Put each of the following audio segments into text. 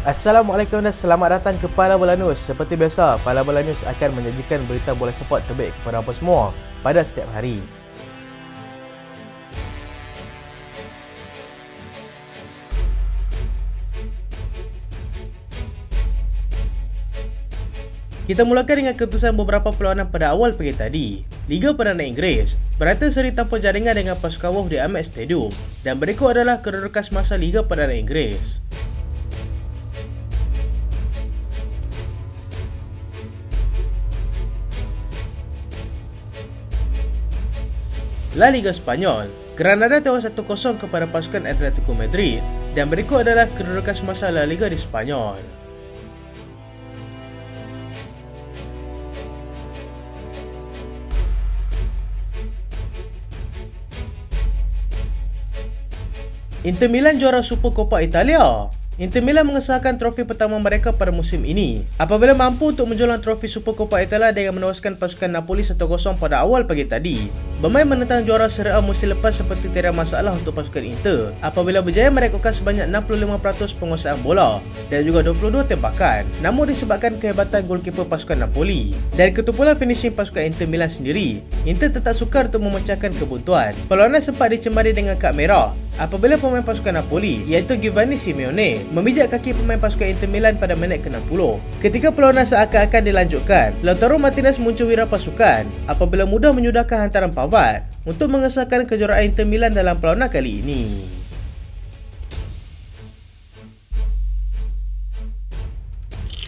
Assalamualaikum dan selamat datang ke Pala Bola News. Seperti biasa, Pala Bola News akan menyajikan berita bola sepak terbaik kepada anda semua pada setiap hari. Kita mulakan dengan keputusan beberapa perlawanan pada awal pagi tadi. Liga Perdana Inggeris berata seri tanpa jaringan dengan pasukan Wolves di Amex Stadium, dan berikut adalah kedudukan semasa Liga Perdana Inggeris. La Liga Spanyol, Granada tewas 1-0 kepada pasukan Atletico Madrid, dan berikut adalah kedudukan semasa La Liga di Spanyol. Inter Milan juara Supercoppa Italia. Inter Milan mengesahkan trofi pertama mereka pada musim ini apabila mampu untuk menjulang trofi Supercoppa Italia dengan menewaskan pasukan Napoli 1-0 pada awal pagi tadi. Bermain menentang juara Serie A musim lepas seperti tiada masalah untuk pasukan Inter apabila berjaya merekodkan sebanyak 65% penguasaan bola dan juga 22 tembakan. Namun disebabkan kehebatan golkiper pasukan Napoli dan ketumpulan finishing pasukan Inter Milan sendiri, Inter tetap sukar untuk memecahkan kebuntuan. Perlawanan sempat dicemari dengan kad merah apabila pemain pasukan Napoli iaitu Giovanni Simeone memijak kaki pemain pasukan Inter Milan pada minit ke-60. Ketika perlawanan seakan-akan dilanjutkan, Lautaro Martinez muncul wira pasukan apabila mudah menyudahkan hantaran Pavard untuk mengesahkan kejuaraan Inter Milan dalam perlawanan kali ini.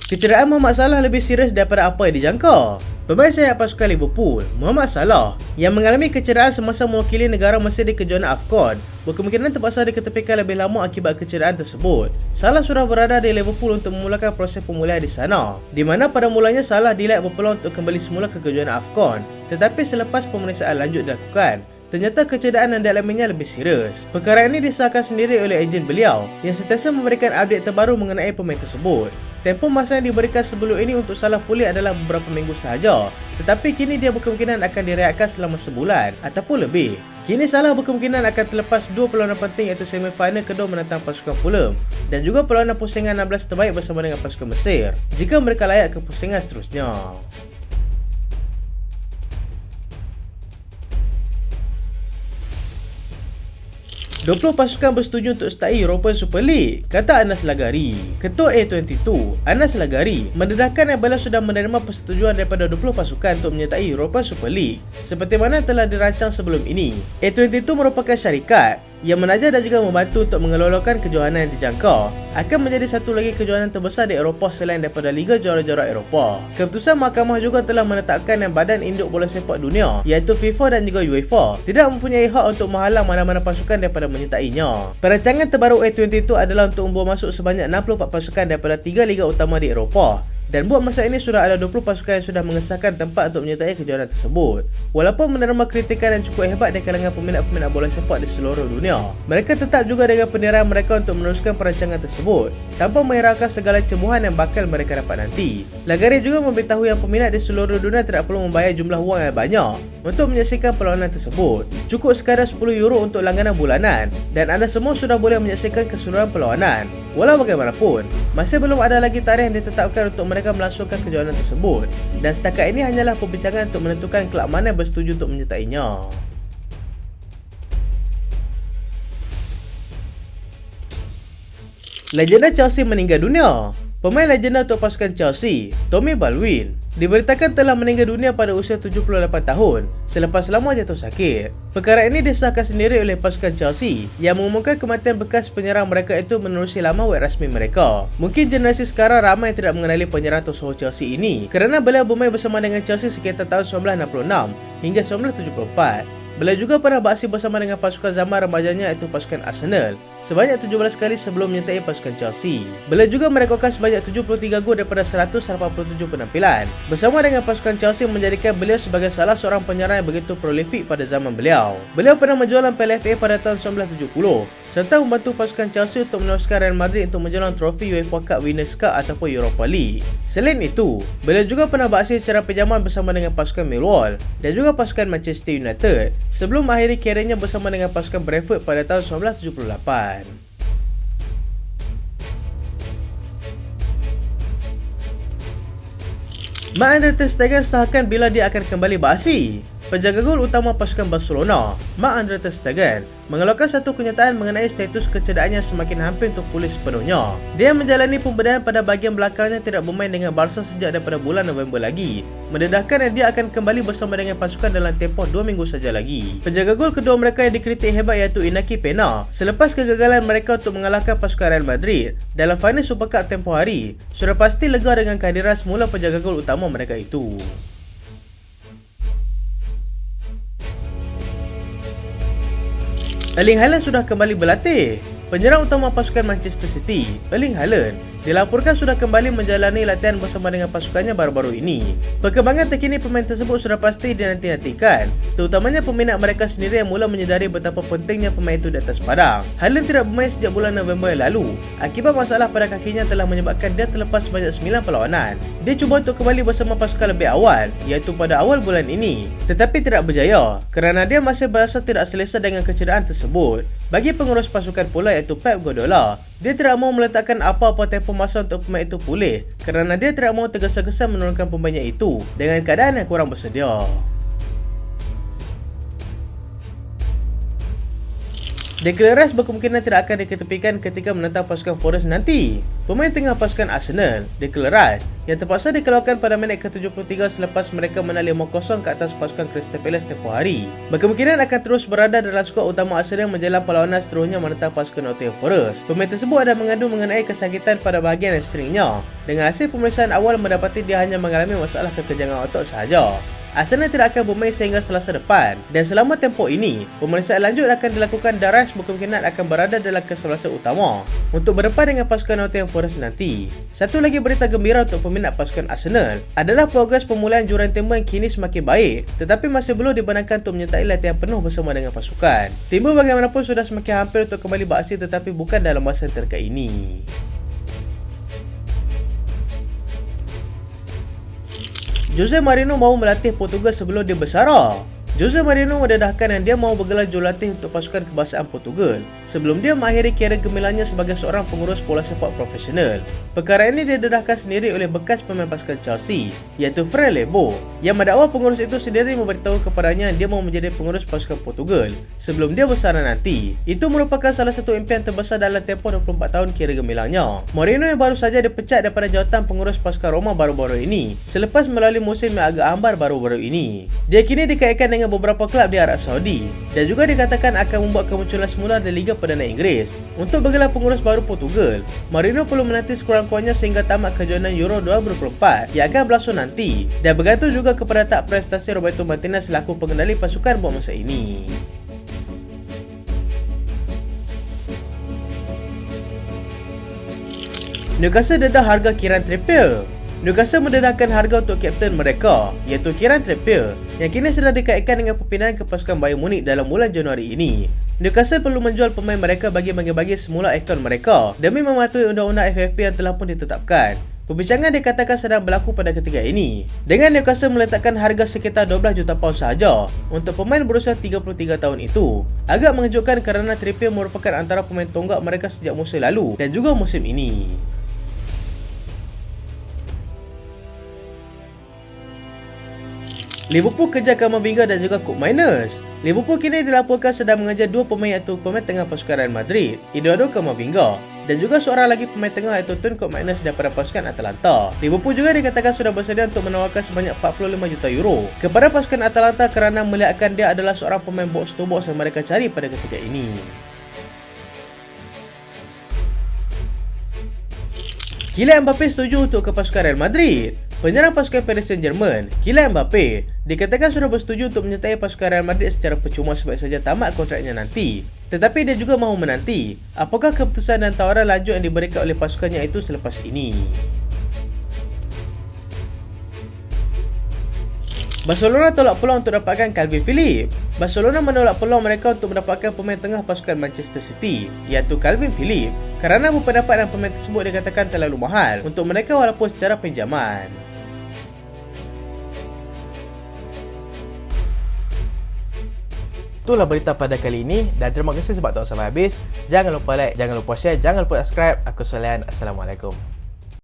Kecederaan Mohamed Salah lebih serius daripada apa yang dijangka. Pemain sayap pasukan Liverpool, Mohamed Salah, yang mengalami kecederaan semasa mewakili negara Mesir di kejohanan AFCON, berkemungkinan terpaksa diketepikan lebih lama akibat kecederaan tersebut. Salah sudah berada di Liverpool untuk memulakan proses pemulihan di sana, di mana pada mulanya Salah dilihat berpeluang untuk kembali semula ke kejohanan AFCON, tetapi selepas pemeriksaan lanjut dilakukan, ternyata kecederaan yang dialaminya lebih serius. Perkara ini disahkan sendiri oleh ejen beliau yang sentiasa memberikan update terbaru mengenai pemain tersebut. Tempoh masa yang diberikan sebelum ini untuk Salah pulih adalah beberapa minggu sahaja, tetapi kini dia berkemungkinan akan direhatkan selama sebulan ataupun lebih. Kini Salah berkemungkinan akan terlepas dua perlawanan penting iaitu semifinal kedua menentang pasukan Fulham dan juga perlawanan pusingan 16 terbaik bersama dengan pasukan Mesir jika mereka layak ke pusingan seterusnya. 20 pasukan bersetuju untuk sertai European Super League, kata Anas Lagari. Ketua A22, Anas Lagari, mendedahkan apabila sudah menerima persetujuan daripada 20 pasukan untuk menyertai European Super League seperti mana telah dirancang sebelum ini. A22 merupakan syarikat yang menaja dan juga membantu untuk mengelolakan kejohanan yang dijangka akan menjadi satu lagi kejohanan terbesar di Eropah selain daripada Liga Juara-Juara Eropah. Keputusan mahkamah juga telah menetapkan yang Badan Induk Bola Sepak Dunia iaitu FIFA dan juga UEFA tidak mempunyai hak untuk menghalang mana-mana pasukan daripada menyertainya. Perancangan terbaru A22 adalah untuk membawa masuk sebanyak 64 pasukan daripada 3 liga utama di Eropah. Dan buat masa ini sudah ada 20 pasukan yang sudah mengesahkan tempat untuk menyertai kejohanan tersebut. Walaupun menerima kritikan yang cukup hebat dari kalangan peminat-peminat bola sepak di seluruh dunia, mereka tetap juga dengan pendirian mereka untuk meneruskan perancangan tersebut tanpa menghiraukan segala cembuhan yang bakal mereka dapat nanti. Lagari juga memberitahu yang peminat di seluruh dunia tidak perlu membayar jumlah wang yang banyak untuk menyaksikan perlawanan tersebut. Cukup sekadar 10 euro untuk langganan bulanan dan anda semua sudah boleh menyaksikan keseluruhan perlawanan. Walau bagaimanapun, masih belum ada lagi tarikh yang ditetapkan untuk mereka melangsungkan kejohanan tersebut dan setakat ini hanyalah perbincangan untuk menentukan kelab mana yang bersetuju untuk menyertainya. Legenda Chelsea meninggal dunia. Pemain legenda untuk pasukan Chelsea, Tommy Baldwin, diberitakan telah meninggal dunia pada usia 78 tahun selepas lama jatuh sakit. Perkara ini disahkan sendiri oleh pasukan Chelsea yang mengumumkan kematian bekas penyerang mereka itu menerusi laman web rasmi mereka. Mungkin generasi sekarang ramai yang tidak mengenali penyerang tersohor Chelsea ini kerana beliau bermain bersama dengan Chelsea sekitar tahun 1966 hingga 1974. Beliau juga pernah beraksi bersama dengan pasukan zaman remajanya iaitu pasukan Arsenal sebanyak 17 kali sebelum menyertai pasukan Chelsea. Beliau juga merekodkan sebanyak 73 gol daripada 187 penampilan. Bersama dengan pasukan Chelsea menjadikan beliau sebagai salah seorang penyerang yang begitu prolific pada zaman beliau. Beliau pernah menjualan Piala FA pada tahun 1970 serta membantu pasukan Chelsea untuk menewaskan Real Madrid untuk menjulang trofi UEFA Cup Winners' Cup ataupun Europa League. Selain itu, beliau juga pernah beraksi secara pinjaman bersama dengan pasukan Millwall dan juga pasukan Manchester United sebelum mengakhiri karirnya bersama dengan pasukan Brentford pada tahun 1978. Marc-Andre ter Stegen sahkan bila dia akan kembali beraksi. Penjaga gol utama pasukan Barcelona, Marc-Andre ter Stegen, mengeluarkan satu kenyataan mengenai status kecederaan semakin hampir untuk pulih sepenuhnya. Dia menjalani pembedaan pada bahagian belakangnya tidak bermain dengan Barca sejak daripada bulan November lagi, mendedahkan yang dia akan kembali bersama dengan pasukan dalam tempoh 2 minggu saja lagi. Penjaga gol kedua mereka yang dikritik hebat iaitu Iñaki Peña, selepas kegagalan mereka untuk mengalahkan pasukan Real Madrid dalam final Super Cup tempoh hari, sudah pasti lega dengan kehadiran semula penjaga gol utama mereka itu. Erling Haaland sudah kembali berlatih. Penyerang utama pasukan Manchester City, Erling Haaland, dilaporkan sudah kembali menjalani latihan bersama dengan pasukannya baru-baru ini. Perkembangan terkini pemain tersebut sudah pasti dinanti-nantikan, terutamanya peminat mereka sendiri yang mula menyedari betapa pentingnya pemain itu di atas padang. Haaland tidak bermain sejak bulan November yang lalu akibat masalah pada kakinya telah menyebabkan dia terlepas sebanyak 9 perlawanan. Dia cuba untuk kembali bersama pasukan lebih awal, iaitu pada awal bulan ini, tetapi tidak berjaya kerana dia masih berasa tidak selesa dengan kecederaan tersebut. Bagi pengurus pasukan pula iaitu Pep Guardiola, dia tidak mahu meletakkan apa-apa tempoh masa untuk pemain itu pulih kerana dia tidak mahu tergesa-gesa menurunkan pemainnya itu dengan keadaan yang kurang bersedia. Declan Rice berkemungkinan tidak akan diketepikan ketika menentang pasukan Forest nanti. Pemain tengah pasukan Arsenal, Declan Rice, yang terpaksa dikeluarkan pada minit ke-73 selepas mereka menang 5-0 ke atas pasukan Crystal Palace tempoh hari, berkemungkinan akan terus berada dalam skuad utama Arsenal menjelang perlawanan seterusnya menentang pasukan Nottingham Forest. Pemain tersebut ada mengandung mengenai kesakitan pada bahagian hamstringnya. Dengan hasil pemeriksaan awal mendapati dia hanya mengalami masalah ketegangan otot sahaja. Arsenal tidak akan bermain sehingga Selasa depan, dan selama tempoh ini, pemeriksaan lanjut akan dilakukan dan Rice berkemungkinan akan berada dalam kesebelasan utama untuk berdepan dengan pasukan Nottingham Forest nanti. Satu lagi berita gembira untuk peminat pasukan Arsenal adalah progres pemulihan juruntema yang kini semakin baik, tetapi masih belum dibenarkan untuk menyertai latihan penuh bersama dengan pasukan. Timur bagaimanapun sudah semakin hampir untuk kembali beraksi tetapi bukan dalam masa terdekat ini. Jose Mourinho mahu melatih Portugal sebelum dia bersara. Jose Mourinho mendedahkan yang dia mahu bergelar jurulatih untuk pasukan kebangsaan Portugal sebelum dia mengakhiri karier gemilangnya sebagai seorang pengurus bola sepak profesional. Perkara ini didedahkan sendiri oleh bekas pemain pasukan Chelsea iaitu Fran Lebo, yang mendakwa pengurus itu sendiri memberitahu kepadanya dia mahu menjadi pengurus pasukan Portugal sebelum dia bersara nanti. Itu merupakan salah satu impian terbesar dalam tempoh 24 tahun karier gemilangnya. Mourinho yang baru saja dipecat daripada jawatan pengurus pasukan Roma baru-baru ini selepas melalui musim yang agak hambar baru-baru ini. Dia kini dikaitkan dengan beberapa kelab di Arab Saudi dan juga dikatakan akan membuat kemunculan semula di Liga Perdana Inggeris. Untuk bergelar pengurus baru Portugal, Mourinho perlu menanti sekurang-kurangnya sehingga tamat kejohanan Euro 2024 yang akan berlangsung nanti, dan bergantung juga kepada tak prestasi Roberto Martinez selaku pengendali pasukan buat masa ini. Newcastle dedah harga Kieran Trippier. Newcastle mendedahkan harga untuk kapten mereka iaitu Kieran Trippier yang kini sedang dikaitkan dengan perpindahan ke pasukan Bayern Munich dalam bulan Januari ini. Newcastle perlu menjual pemain mereka bagi bagi semula akaun mereka demi mematuhi undang-undang FFP yang telah pun ditetapkan. Perbincangan dikatakan sedang berlaku pada ketika ini, dengan Newcastle meletakkan harga sekitar 12 juta paun sahaja untuk pemain berusia 33 tahun itu. Agak mengejutkan kerana Trippier merupakan antara pemain tonggak mereka sejak musim lalu dan juga musim ini. Liverpool kejar Camavinga dan juga Koop Miners. Liverpool kini dilaporkan sedang mengejar dua pemain iaitu pemain tengah pasukan Real Madrid, Eduardo Camavinga, dan juga seorang lagi pemain tengah iaitu Koop Miners daripada pasukan Atalanta. Liverpool juga dikatakan sudah bersedia untuk menawarkan sebanyak 45 juta euro kepada pasukan Atalanta kerana melihatkan dia adalah seorang pemain box to box yang mereka cari pada ketika ini. Kylian Mbappe setuju untuk ke pasukan Real Madrid. Penyerang pasukan Paris Saint-Germain, Kylian Mbappe, dikatakan sudah bersetuju untuk menyertai pasukan Real Madrid secara percuma sebab saja tamat kontraknya nanti. Tetapi dia juga mahu menanti apakah keputusan dan tawaran lanjut yang diberikan oleh pasukannya itu selepas ini. Barcelona tolak peluang untuk dapatkan Calvin Phillips. Barcelona menolak peluang mereka untuk mendapatkan pemain tengah pasukan Manchester City iaitu Calvin Phillips kerana berpendapat dan pemain tersebut dikatakan terlalu mahal untuk mereka walaupun secara pinjaman. Itulah berita pada kali ini dan terima kasih sebab tonton sampai habis. Jangan lupa like, jangan lupa share, jangan lupa subscribe. Aku Solian. Assalamualaikum.